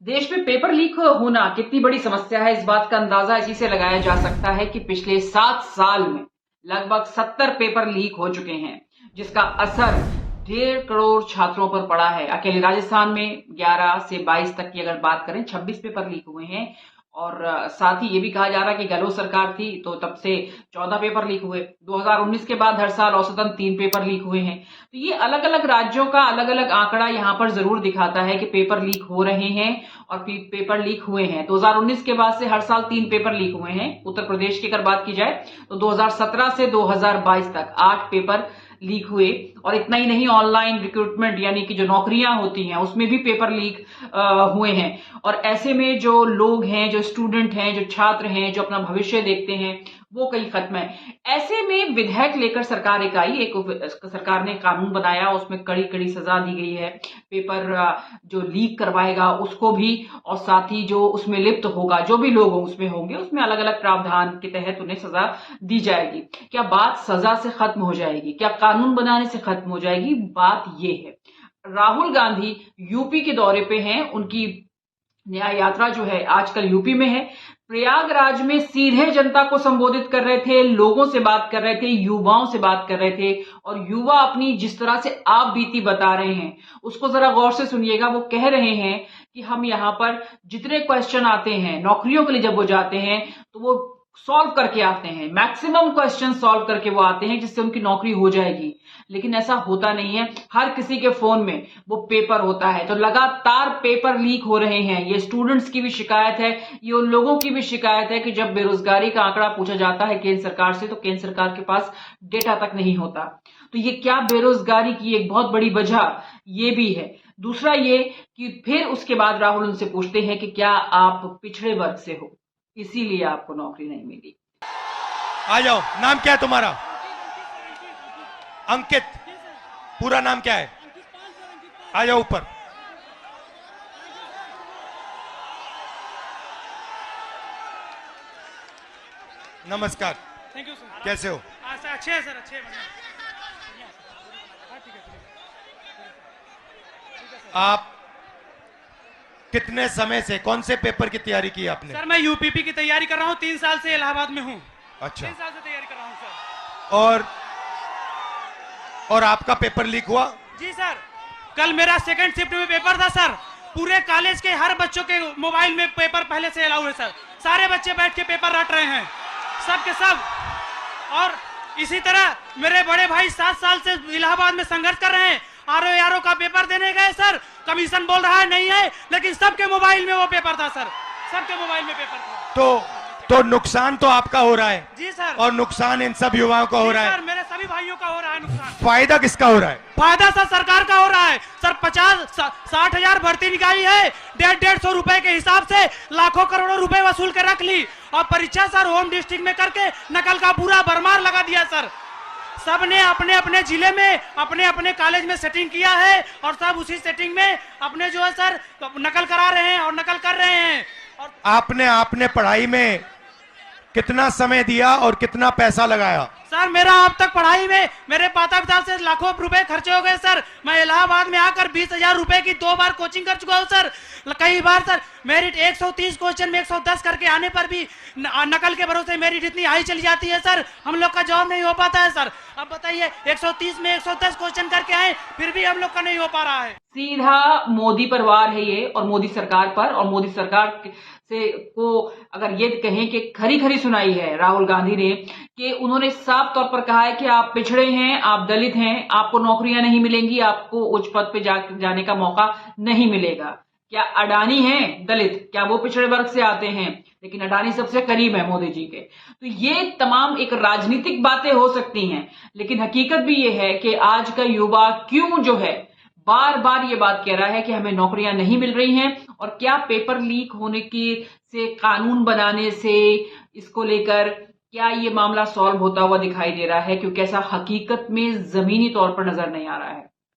देश में paper leak होना कितनी बड़ी समस्या है, इस बात का अंदाजा इसी से लगाया जा सकता है कि पिछले 7 साल में लगभग 70 पेपर लीक हो चुके हैं, जिसका असर 1.5 करोड़ छात्रों पर पड़ा है। अकेले राजस्थान में 11 से 22 तक की अगर बात करें 26 पेपर लीक हुए हैं और साथ ही ये भी कहा जा रहा है कि गहलोत सरकार थी तो तब से 14 पेपर लीक हुए। 2019 के बाद हर साल औसतन 3 पेपर लीक हुए हैं। तो ये अलग अलग राज्यों का अलग अलग आंकड़ा यहाँ पर जरूर दिखाता है कि पेपर लीक हो रहे हैं और पेपर लीक हुए हैं। 2019 के बाद से हर साल 3 पेपर लीक हुए हैं। उत्तर प्रदेश की अगर बात की जाए तो 2017 से 2022 तक 8 पेपर लीक हुए। और इतना ही नहीं, ऑनलाइन रिक्रूटमेंट यानी कि जो नौकरियां होती हैं उसमें भी पेपर लीक हुए हैं। और ऐसे में जो लोग हैं, जो स्टूडेंट हैं, जो छात्र हैं, जो अपना भविष्य देखते हैं, वो कहीं खत्म है। ऐसे में विधेयक लेकर सरकार सरकार ने कानून बनाया, उसमें कड़ी कड़ी सजा दी गई है। पेपर जो लीक करवाएगा उसको भी, और साथ ही जो उसमें लिप्त होगा, जो भी लोग उसमें होंगे, उसमें अलग अलग प्रावधान के तहत उन्हें सजा दी जाएगी। क्या बात सजा से खत्म हो जाएगी? क्या कानून बनाने से खत्म हो जाएगी? बात ये है, राहुल गांधी यूपी के दौरे पे हैं। उनकी न्याय यात्रा जो है आजकल यूपी में है। प्रयागराज में सीधे जनता को संबोधित कर रहे थे, लोगों से बात कर रहे थे, युवाओं से बात कर रहे थे। और युवा अपनी जिस तरह से आप बीती बता रहे हैं उसको जरा गौर से सुनिएगा। वो कह रहे हैं कि हम यहाँ पर जितने क्वेश्चन आते हैं नौकरियों के लिए, जब वो जाते हैं तो वो सॉल्व करके आते हैं, मैक्सिमम क्वेश्चन सॉल्व करके वो आते हैं जिससे उनकी नौकरी हो जाएगी। लेकिन ऐसा होता नहीं है। हर किसी के फोन में वो पेपर होता है। तो लगातार पेपर लीक हो रहे हैं। ये स्टूडेंट्स की भी शिकायत है, ये उन लोगों की भी शिकायत है कि जब बेरोजगारी का आंकड़ा पूछा जाता है केंद्र सरकार से तो केंद्र सरकार के पास डेटा तक नहीं होता। तो ये क्या बेरोजगारी की एक बहुत बड़ी वजह ये भी है। दूसरा ये कि फिर उसके बाद राहुल उनसे पूछते हैं कि क्या आप पिछड़े वर्ग से हो, इसीलिए आपको नौकरी नहीं मिली। आ जाओ, नाम क्या है तुम्हारा? अंकित। पूरा नाम क्या है? आ जाओ ऊपर। नमस्कार। Thank you sir. कैसे हो? सर अच्छे हैं सर, अच्छे हैं। आप कितने समय से कौन से पेपर की तैयारी की आपने? सर मैं यूपीपी की तैयारी कर रहा हूँ, 3 साल से इलाहाबाद में हूँ। अच्छा। 3 साल से तैयारी कर रहा हूँ सर। और आपका पेपर लीक हुआ? जी सर, कल मेरा सेकंड शिफ्ट में पेपर था सर। पूरे कॉलेज के हर बच्चों के मोबाइल में पेपर पहले से अलाउ है सर। सारे बच्चे बैठ के पेपर रट रहे हैं, सब के सब। और इसी तरह मेरे बड़े भाई 7 साल से इलाहाबाद में संघर्ष कर रहे हैं। आरओ का पेपर देने गए सर, कमीशन बोल रहा है नहीं है, लेकिन सबके मोबाइल में वो पेपर था सर, सबके मोबाइल में पेपर था। तो नुकसान तो आपका हो रहा है। जी सर। और नुकसान इन सब युवाओं का हो रहा है। सर मेरे सभी भाइयों का हो रहा है नुकसान। फायदा किसका हो रहा है? फायदा सर सरकार का हो रहा है सर। 50-60 हजार भर्ती निकाली है, 150 रुपए के हिसाब से लाखों करोड़ों रुपए वसूल कर रख ली। और परीक्षा सर होम डिस्ट्रिक्ट में करके नकल का पूरा भरमार लगा दिया सर। सबने अपने अपने जिले में अपने अपने कॉलेज में सेटिंग किया है और सब उसी सेटिंग में अपने जो है सर नकल करा रहे हैं और नकल कर रहे हैं। और आपने पढ़ाई में कितना समय दिया और कितना पैसा लगाया? सर मेरा अब तक पढ़ाई में मेरे माता पिता से लाखों रुपए खर्चे हो गए सर। मैं इलाहाबाद में आकर 20,000 रुपए की 2 बार कोचिंग कर चुका हूँ सर। कई बार सर मेरिट 130 क्वेश्चन में 110 करके आने पर भी नकल के भरोसे मेरिट इतनी हाई चली जाती है सर, हम लोग का जॉब नहीं हो पाता है सर। अब बताइए 130 में 110 क्वेश्चन करके आए फिर भी हम लोग का नहीं हो पा रहा है। सीधा मोदी परिवार है ये, और मोदी सरकार पर, और मोदी सरकार से को अगर ये कहें कि खरी खरी सुनाई है राहुल गांधी ने कि उन्होंने साफ तौर पर कहा है कि आप पिछड़े हैं, आप दलित हैं, आपको नौकरियां नहीं मिलेंगी, आपको उच्च पद पे जाने का मौका नहीं मिलेगा। क्या अडानी हैं दलित? क्या वो पिछड़े वर्ग से आते हैं? लेकिन अडानी सबसे करीब है मोदी जी के। तो ये तमाम एक राजनीतिक बातें हो सकती हैं, लेकिन हकीकत भी ये है कि आज का युवा क्यों जो है बार बार ये बात कह रहा है कि हमें नौकरियां नहीं मिल रही हैं। और क्या पेपर लीक होने की से, कानून बनाने से, इसको लेकर क्या ये मामला सॉल्व होता हुआ दिखाई दे रहा है? क्योंकि ऐसा हकीकत में जमीनी तौर पर नजर नहीं आ रहा है।